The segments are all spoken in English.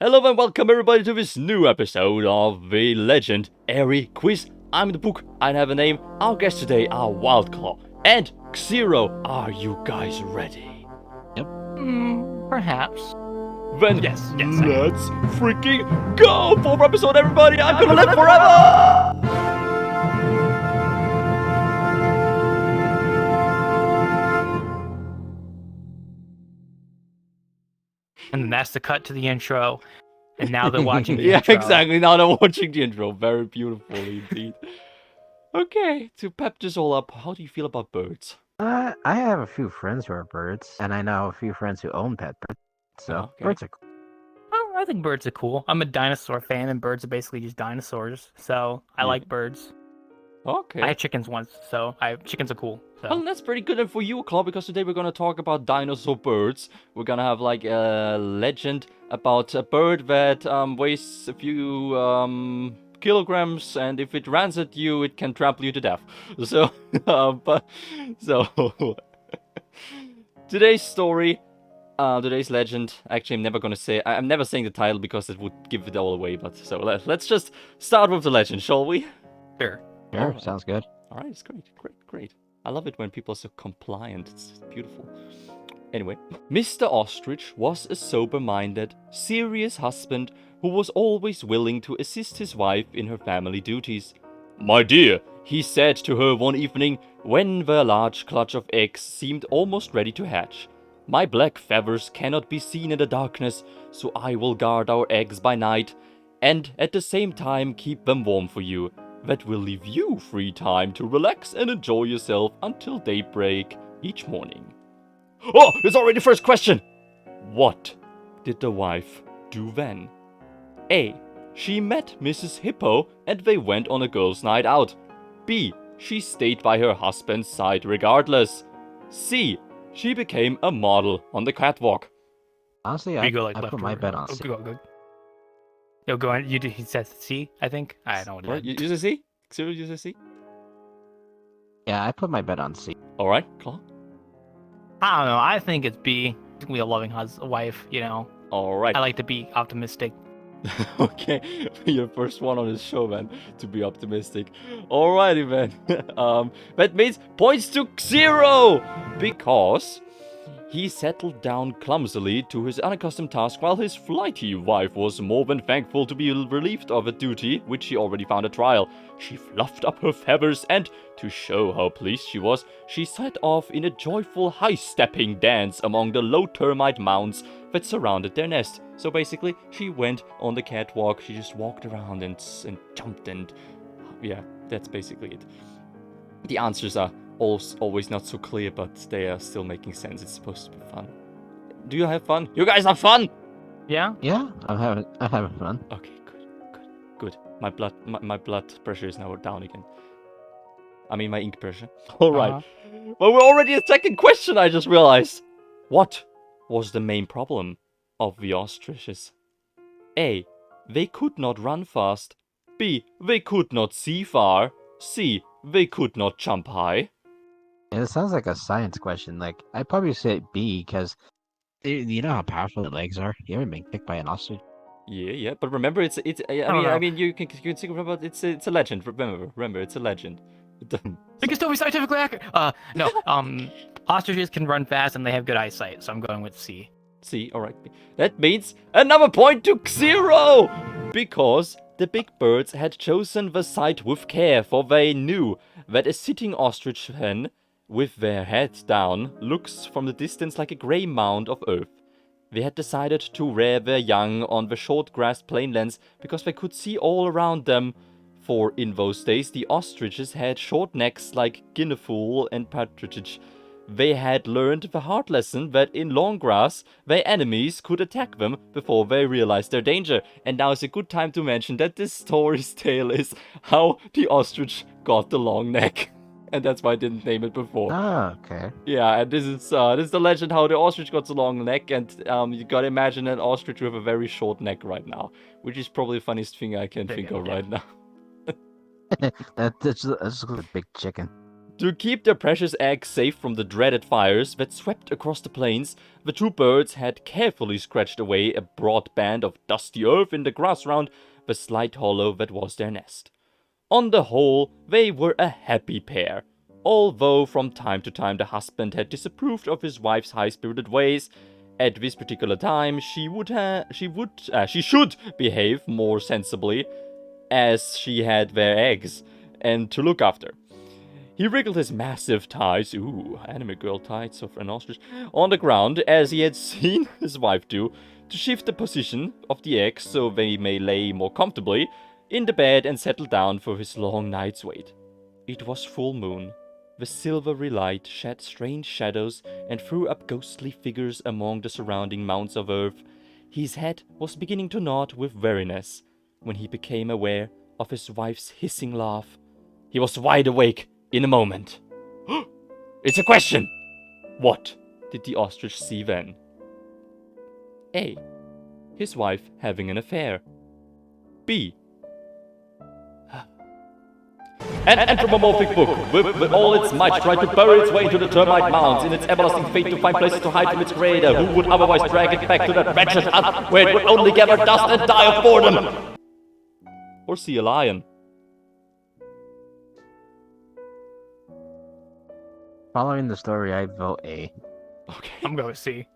Hello and welcome everybody to this new episode of the Legend-ary Quiz. I'm the book, I have a name. Our guests today are WildClaw and Xero. Are you guys ready? Yep. Perhaps. Then Yes, let's freaking go for episode, everybody. I'm gonna live forever! And then that's the cut to the intro. And now they're watching the Yeah, intro. exactly. Now they're watching the intro. Very beautiful indeed. Okay, to pep this all up, how do you feel about birds? I have a few friends who are birds, and I know a few friends who own pet birds. So Okay. birds are cool. Oh, I think birds are cool. I'm a dinosaur fan, and birds are basically just dinosaurs. So I Yeah. like birds. Okay. I had chickens once, so chickens are cool. So. Well, that's pretty good and for you, Claw, because today we're gonna talk about dinosaur birds. We're gonna have like a legend about a bird that weighs a few kilograms, and if it runs at you, it can trample you to death. So, today's story, today's legend. Actually, I'm never gonna say. I'm never saying the title because it would give it all away. But so let's just start with the legend, shall we? Sure. Sure, Alright. sounds good. All right, it's great. I love it when people are so compliant. It's beautiful. Anyway, Mr. Ostrich was a sober-minded, serious husband who was always willing to assist his wife in her family duties. "My dear," he said to her one evening when the large clutch of eggs seemed almost ready to hatch, "my black feathers cannot be seen in the darkness, so I will guard our eggs by night and at the same time keep them warm for you. That will leave you free time to relax and enjoy yourself until daybreak each morning." Oh, it's already the first question! What did the wife do then? A. She met Mrs. Hippo and they went on a girls' night out. B. She stayed by her husband's side regardless. C. She became a model on the catwalk. Honestly, You I go like put left my or- bet on oh, C. Go. Yo, go on. He says C, I think. I don't know what What? it is. Use a C? Xero, use a C? Yeah, I put my bet on C. Alright, Claw. I don't know. I think it's B. We a loving wife, Alright. I like to be optimistic. Okay, you're the first one on this show, man, to be optimistic. Alrighty, man. That means points to Xero! Because he settled down clumsily to his unaccustomed task while his flighty wife was more than thankful to be relieved of a duty which she already found a trial. She fluffed up her feathers and, to show how pleased she was, she set off in a joyful high-stepping dance among the low termite mounds that surrounded their nest. So basically, she went on the catwalk, she just walked around and jumped and... yeah, that's basically it. The answers are always not so clear, but they are still making sense. It's supposed to be fun. Do you have fun? You guys have fun? Yeah? Yeah, I'm having fun. Okay, good. My blood pressure is now down again. I mean, my ink pressure. All right. Uh-huh. Well, we're already at second question, I just realized. What was the main problem of the ostriches? A. They could not run fast. B. They could not see far. C. They could not jump high. And it sounds like a science question. Like, I'd probably say B, because you know how powerful the legs are? You ever been kicked by an ostrich? Yeah. But remember, it's. don't I know. mean, you can think about it's a legend. Remember, it's a legend. It can still be scientifically accurate. No. Ostriches can run fast and they have good eyesight, so I'm going with C. See, alright. That means another point to Xero! Because the big birds had chosen the site with care, for they knew that a sitting ostrich hen, with their head down, looks from the distance like a grey mound of earth. They had decided to rear their young on the short grassed plainlands because they could see all around them. For in those days the ostriches had short necks like guineafowl and partridge. They had learned the hard lesson that in long grass, their enemies could attack them before they realized their danger. And now is a good time to mention that this story's tale is how the ostrich got the long neck. And that's why I didn't name it before. Oh, okay. Yeah, and this is the legend how the ostrich got the long neck, and you gotta imagine an ostrich with a very short neck right now, which is probably the funniest thing I can think of right now. That's a big chicken. To keep their precious eggs safe from the dreaded fires that swept across the plains, the two birds had carefully scratched away a broad band of dusty earth in the grass round the slight hollow that was their nest. On the whole, they were a happy pair, although from time to time the husband had disapproved of his wife's high-spirited ways. At this particular time, she should behave more sensibly, as she had their eggs, and to look after. He wriggled his massive thighs, anime girl tights of an ostrich, on the ground, as he had seen his wife do, to shift the position of the eggs so they may lay more comfortably in the bed and settle down for his long night's wait. It was full moon. The silvery light shed strange shadows and threw up ghostly figures among the surrounding mounds of earth. His head was beginning to nod with weariness when he became aware of his wife's hissing laugh. He was wide awake in a moment. It's a question! What did the ostrich see then? A. His wife having an affair. B. An anthropomorphic book, with all its might, tried to bury its way into the termite mounds in its everlasting fate to find places to hide from its creator, who would otherwise drag it back to that wretched hut, where it would only gather dust and die of boredom. Or see a lion. Following the story, I vote A. Okay. I'm going with C.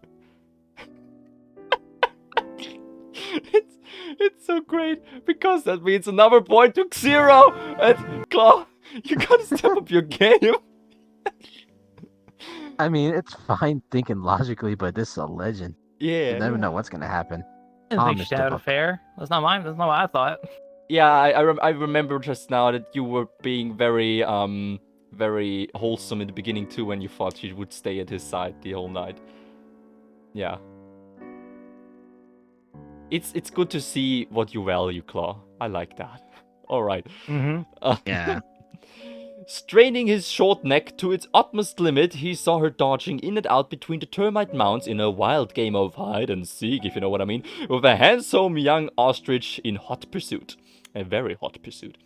It's so great, because that means another point to Xero! And Claw, you gotta step up your game! I mean, it's fine thinking logically, but this is a legend. Yeah. You never know what's gonna happen. I didn't think she had an affair. That's not mine. That's not what I thought. Yeah, I remember just now that you were being very, very wholesome in the beginning too, when you thought she would stay at his side the whole night. Yeah. It's good to see what you value, Claw. I like that. Alright. Yeah. Straining his short neck to its utmost limit, he saw her dodging in and out between the termite mounds in a wild game of hide and seek, if you know what I mean, with a handsome young ostrich in hot pursuit. A very hot pursuit.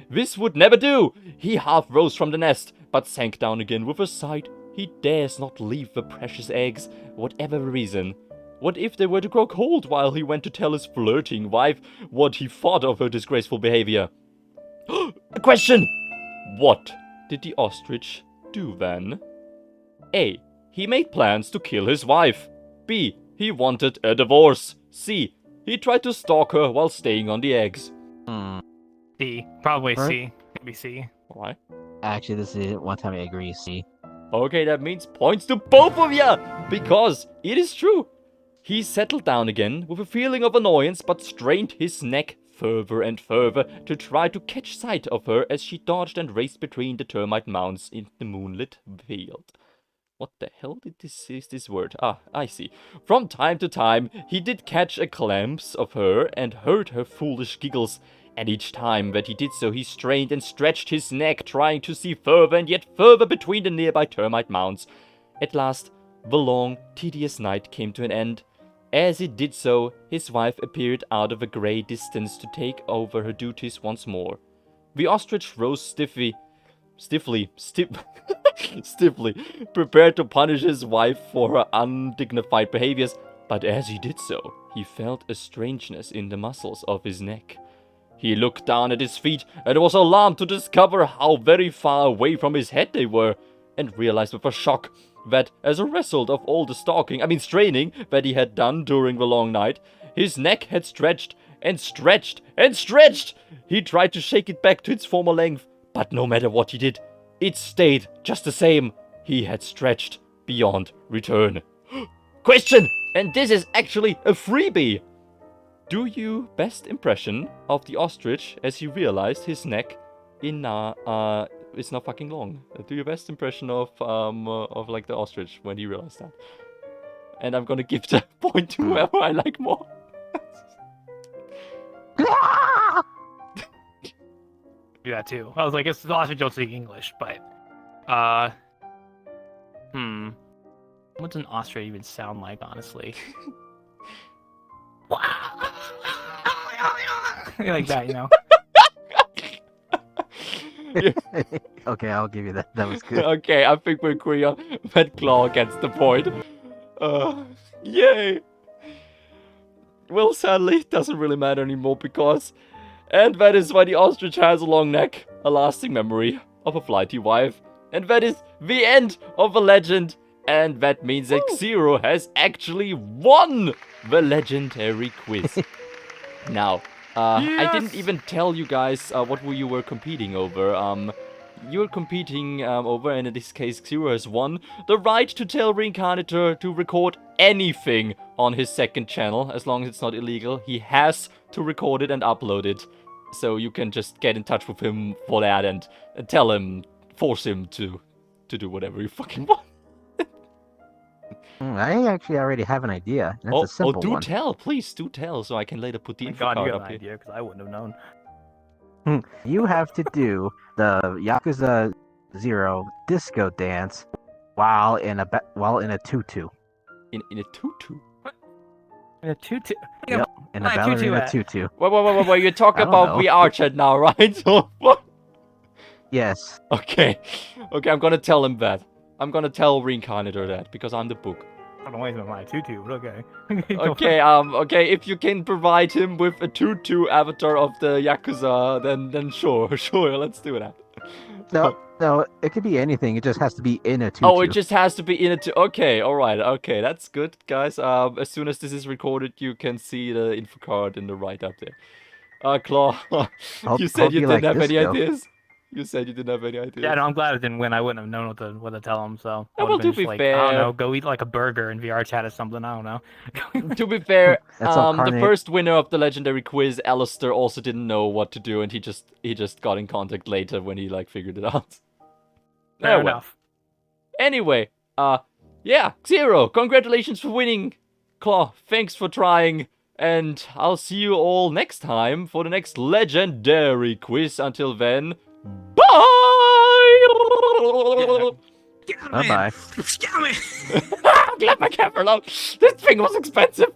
This would never do! He half rose from the nest, but sank down again with a sigh. He dares not leave the precious eggs, whatever the reason. What if they were to grow cold while he went to tell his flirting wife what he thought of her disgraceful behavior? A question! What did the ostrich do then? A. He made plans to kill his wife. B. He wanted a divorce. C. He tried to stalk her while staying on the eggs. C. Probably Right. C. Maybe C. Alright. Actually, this is one time I agree. C. Okay, that means points to both of ya! Because it is true. He settled down again with a feeling of annoyance, but strained his neck further and further to try to catch sight of her as she dodged and raced between the termite mounds in the moonlit field. What the hell is this word? Ah, I see. From time to time, he did catch a glimpse of her and heard her foolish giggles, and each time that he did so, he strained and stretched his neck, trying to see further and yet further between the nearby termite mounds. At last, the long, tedious night came to an end. As it did so, his wife appeared out of a grey distance to take over her duties once more. The ostrich rose stiffly, prepared to punish his wife for her undignified behaviors, but as he did so, he felt a strangeness in the muscles of his neck. He looked down at his feet and was alarmed to discover how very far away from his head they were, and realized with a shock that as a result of all the straining that he had done during the long night, his neck had stretched and stretched and stretched. He tried to shake it back to its former length, but no matter what he did, it stayed just the same. He had stretched beyond return. Question! And this is actually a freebie! Do you best impression of the ostrich as he realized his neck is not fucking long? Do your best impression of like the ostrich when he realized that. And I'm gonna give the point to whoever I like more. Do that too. I was like, it's the ostrich don't speak English, but what's an ostrich even sound like, honestly? Like that, you know. Okay, I'll give you that. That was good. Okay, I think we agree on that Claw gets the point. Yay! Well, sadly, it doesn't really matter anymore because... And that is why the ostrich has a long neck, a lasting memory of a flighty wife. And that is the end of the legend. And that means that Xero has actually won the Legendary Quiz. Now, I didn't even tell you guys what you were competing over. You were competing over, and in this case, Xero has won the right to tell Reincarnator to record anything on his second channel, as long as it's not illegal. He has to record it and upload it. So you can just get in touch with him for that and tell him, force him to do whatever you fucking want. I actually already have an idea. That's a simple do one. tell, please do tell, so I can later put the info God, you card got up an here. idea, because I wouldn't have known. You have to do the Yakuza 0 disco dance while in a tutu. In a tutu? In a tutu. Yep, in a Why a tutu ballerina at? tutu. Wait, you're talking I don't about know. VR chat now, right? So, what? Yes. Okay, I'm gonna tell him that. I'm gonna tell Reincarnator that, because I'm the book. I don't know anything about my tutu, but okay. Okay, if you can provide him with a avatar of the Yakuza, then sure, let's do that. No, it could be anything. It just has to be in a tutu. Oh, it just has to be in it. Okay, alright, okay, that's good, guys. As soon as this is recorded, you can see the info card in the right up there. Claw, you said hope you you didn't like have any disco. ideas? You said you didn't have any ideas. Yeah, no, I'm glad I didn't win. I wouldn't have known what to tell him, so... I Yeah, well, would've been to be just like, fair- I don't know, go eat like a burger in VR chat or something, I don't know. To be fair, That's all the carnate. first winner of the Legendary Quiz, Alistair, also didn't know what to do, and he just got in contact later when he figured it out. Fair well. enough. Anyway, yeah, Xero, congratulations for winning. Claw, thanks for trying, and I'll see you all next time for the next Legendary Quiz. Until then, bye! Bye-bye. I'm glad my camera low. This thing was expensive.